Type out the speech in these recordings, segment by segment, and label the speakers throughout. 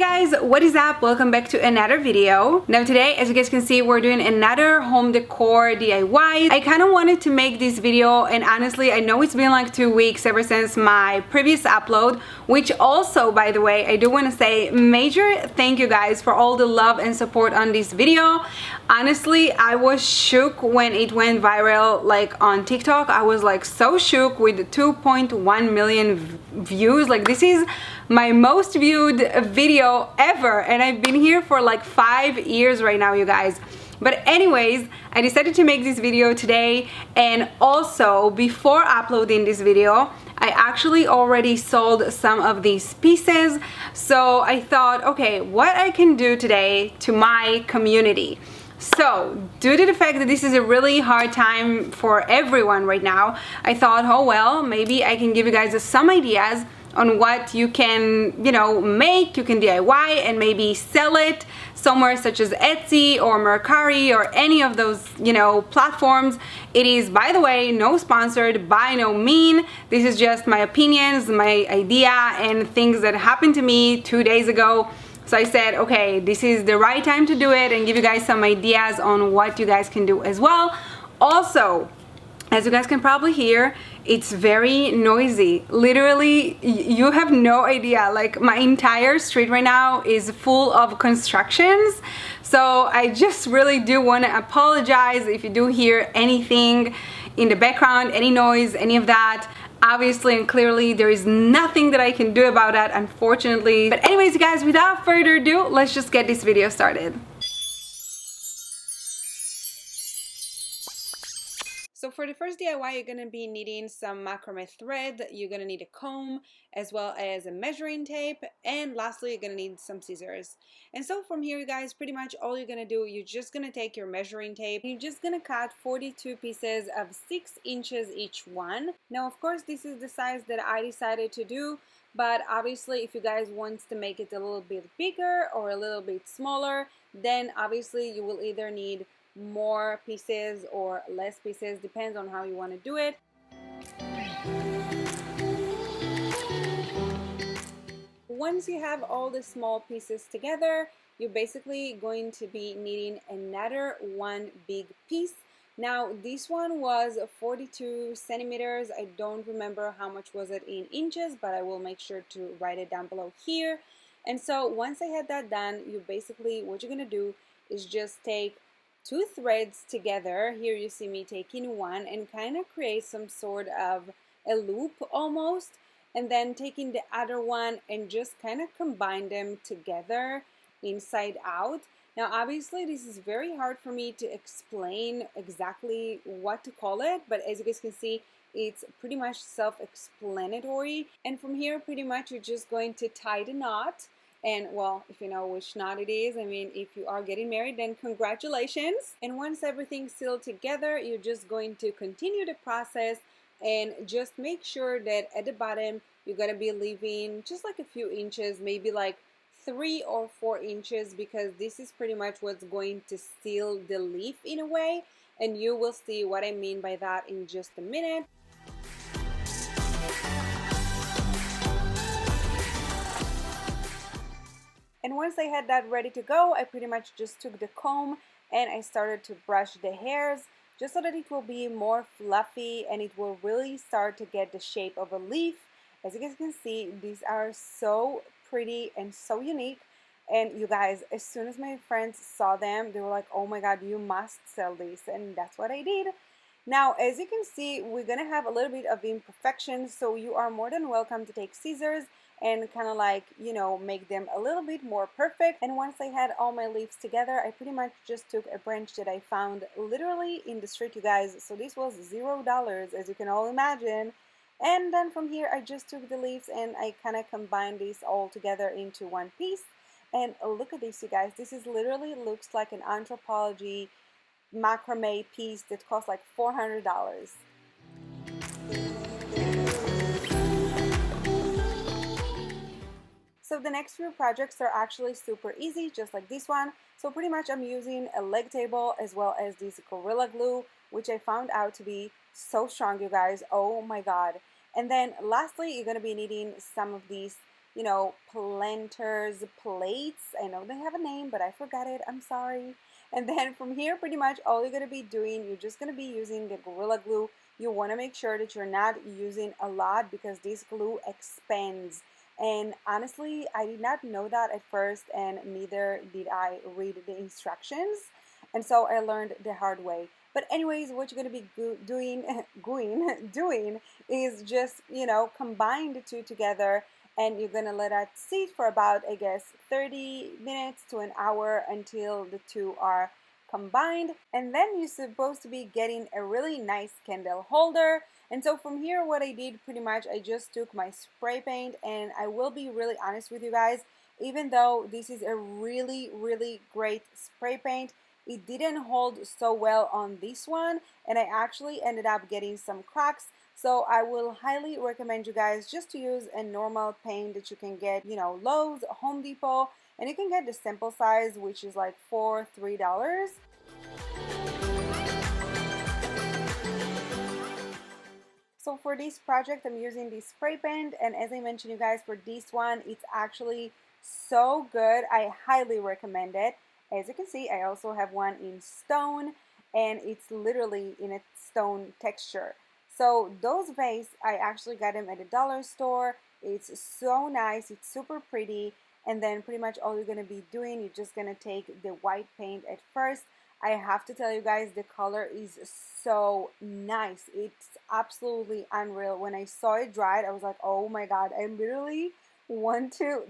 Speaker 1: Guys, what is up? Welcome back to another video. Now today, as you guys can see, we're doing another home decor DIY. I kind of wanted to make this video, and honestly I know it's been like 2 weeks ever since my previous upload, which also, by the way, I do want to say major thank you guys for all the love and support on this video. Honestly, I was shook when it went viral, like on TikTok. I was like so shook with 2.1 million views. Like, this is my most viewed video ever, and I've been here for like 5 years right now, you guys. But anyways, I decided to make this video today, and also before uploading this video I actually already sold some of these pieces. So I thought, okay, what I can do today to my community. So due to the fact that this is a really hard time for everyone right now, I thought, oh well, maybe I can give you guys some ideas on what you can, make, you can DIY and maybe sell it somewhere such as Etsy or Mercari or any of those, platforms. It is, by the way, no sponsored, by no mean. This is just my opinions, my idea, and things that happened to me 2 days ago. So I said, okay, this is the right time to do it and give you guys some ideas on what you guys can do as well. Also, as you guys can probably hear, it's very noisy. Literally, you have no idea. Like, my entire street right now is full of constructions. So I just really do want to apologize if you do hear anything in the background, any noise, any of that. Obviously and clearly there is nothing that I can do about that, unfortunately. But anyways, you guys, without further ado, let's just get this video started. So for the first DIY, you're going to be needing some macrame thread, you're going to need a comb, as well as a measuring tape, and lastly, you're going to need some scissors. And so from here, you guys, pretty much all you're going to do, you're just going to take your measuring tape, you're just going to cut 42 pieces of 6 inches each one. Now, of course, this is the size that I decided to do, but obviously, if you guys want to make it a little bit bigger or a little bit smaller, then obviously you will either need more pieces or less pieces, depends on how you want to do it. Once you have all the small pieces together, you're basically going to be needing another one big piece. Now this one was 42 centimeters. I don't remember how much was it in inches, but I will make sure to write it down below here. And so once I had that done, you basically, what you're going to do is just take 2 threads together. Here you see me taking one and kind of create some sort of a loop almost, and then taking the other one and just kind of combine them together inside out. Now obviously this is very hard for me to explain exactly what to call it, but as you guys can see, it's pretty much self-explanatory. And from here, pretty much you're just going to tie the knot. And well, if you know which knot it is, I mean, if you are getting married, then congratulations. And once everything's sealed together, you're just going to continue the process and just make sure that at the bottom, you're going to be leaving just like a few inches, maybe like 3 or 4 inches, because this is pretty much what's going to seal the leaf in a way. And you will see what I mean by that in just a minute. And once I had that ready to go, I pretty much just took the comb and I started to brush the hairs just so that it will be more fluffy and it will really start to get the shape of a leaf. As you guys can see, these are so pretty and so unique. And you guys, as soon as my friends saw them, they were like, oh my god, you must sell these. And that's what I did. Now, as you can see, we're gonna have a little bit of imperfections, so you are more than welcome to take scissors and kind of like, make them a little bit more perfect. And once I had all my leaves together, I pretty much just took a branch that I found literally in the street, you guys. So this was $0, as you can all imagine. And then from here, I just took the leaves and I kind of combined these all together into one piece. And look at this, you guys. This is literally looks like an anthropology macrame piece that costs like $400. So the next few projects are actually super easy, just like this one. So pretty much I'm using a leg table as well as this Gorilla Glue, which I found out to be so strong, you guys. Oh my god. And then lastly, you're going to be needing some of these you know, planters plates. I know they have a name, but I forgot it. I'm sorry. And then from here, pretty much all you're going to be doing, you're just going to be using the Gorilla Glue. You want to make sure that you're not using a lot because this glue expands. And honestly, I did not know that at first, and neither did I read the instructions. And so I learned the hard way. But anyways, what you're going to be doing is just, you know, combine the two together, and you're going to let that sit for about, I guess, 30 minutes to an hour until the two are combined. And then you're supposed to be getting a really nice candle holder. And so from here, what I did pretty much, I just took my spray paint, and I will be really honest with you guys, even though this is a really, really great spray paint, it didn't hold so well on this one, and I actually ended up getting some cracks. So I will highly recommend you guys just to use a normal paint that you can get, you know, Lowe's, Home Depot, and you can get the sample size, which is like $3. So for this project, I'm using this spray paint, and as I mentioned you guys, for this one, it's actually so good. I highly recommend it. As you can see, I also have one in stone, and it's literally in a stone texture. So those vases, I actually got them at the dollar store. It's so nice, it's super pretty, and then pretty much all you're gonna be doing, you're just gonna take the white paint at first. I have to tell you guys, the color is so nice. It's absolutely unreal. When I saw it dried, I was like, oh my god, I literally want to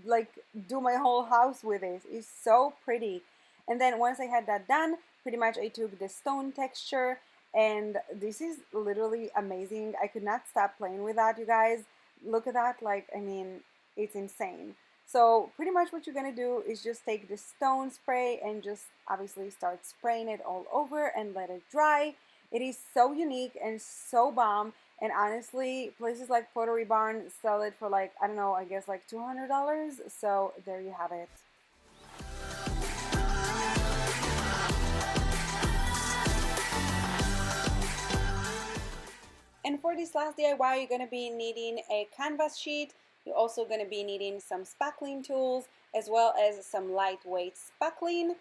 Speaker 1: like do my whole house with this. It's so pretty. And then once I had that done, pretty much I took the stone texture, and this is literally amazing. I could not stop playing with that, you guys. Look at that. Like, I mean, it's insane. So pretty much what you're gonna do is just take the stone spray and just obviously start spraying it all over and let it dry. It is so unique and so bomb. And honestly, places like Pottery Barn sell it for like, I don't know, I guess like $200. So there you have it. And for this last DIY, you're going to be needing a canvas sheet. You're also going to be needing some spackling tools, as well as some lightweight spackling.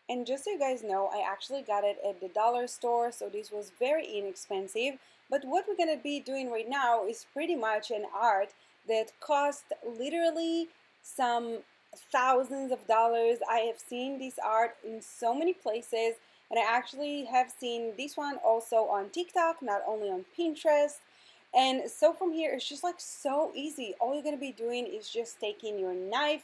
Speaker 1: And just so you guys know, I actually got it at the dollar store, so this was very inexpensive. But what we're going to be doing right now is pretty much an art that cost literally some thousands of dollars. I have seen this art in so many places, and I actually have seen this one also on TikTok, not only on Pinterest. And so from here, it's just like so easy. All you're going to be doing is just taking your knife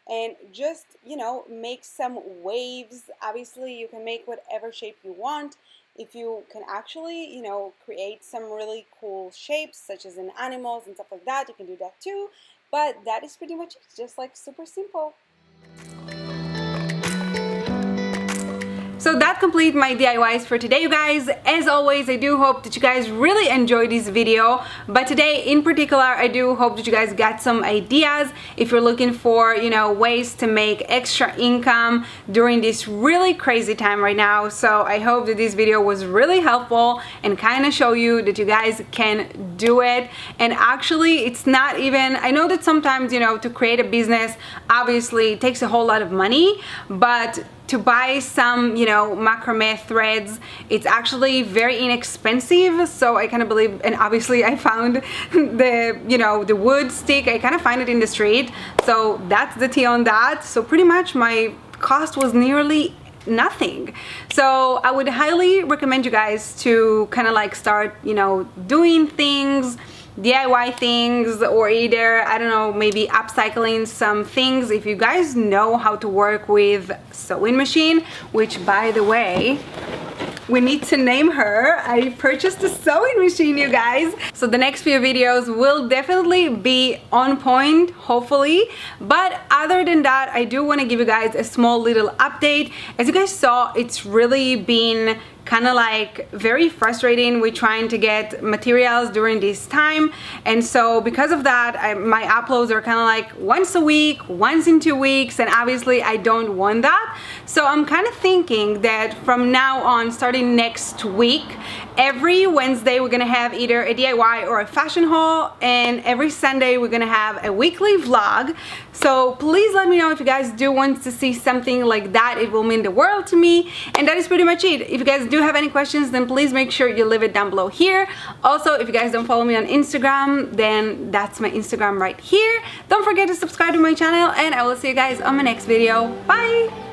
Speaker 1: and just, you know, make some waves. Obviously, you can make whatever shape you want. If you can actually, you know, create some really cool shapes, such as in animals and stuff like that, you can do that too. But that is pretty much it. It's just like super simple. So that completes my DIYs for today, you guys. As always, I do hope that you guys really enjoyed this video. But today in particular, I do hope that you guys got some ideas if you're looking for, you know, ways to make extra income during this really crazy time right now. So I hope that this video was really helpful and kind of show you that you guys can do it. And actually, it's not even, I know that sometimes, you know, to create a business, obviously it takes a whole lot of money, but to buy some, you know, macrame threads, it's actually very inexpensive. So I kind of believe, and obviously I found the, you know, the wood stick, I kind of find it in the street. So that's the tea on that. So pretty much my cost was nearly nothing. So I would highly recommend you guys to kind of like start, you know, doing things, DIY things, or either, I don't know, maybe upcycling some things. If you guys know how to work with sewing machine, which by the way, we need to name her. I purchased a sewing machine, you guys. So the next few videos will definitely be on point, hopefully. But other than that, I do want to give you guys a small little update. As you guys saw, it's really been kind of like very frustrating with trying to get materials during this time. And so because of that, my uploads are kind of like once a week, once in 2 weeks, and obviously I don't want that. So I'm kind of thinking that from now on, starting next week, Every Wednesday we're gonna have either a DIY or a fashion haul, and every Sunday we're gonna have a weekly vlog. So please let me know if you guys do want to see something like that. It will mean the world to me. And that is pretty much it. If you guys do have any questions, then please make sure you leave it down below here. Also, if you guys don't follow me on Instagram, then that's my Instagram right here. Don't forget to subscribe to my channel, and I will see you guys on my next video. Bye!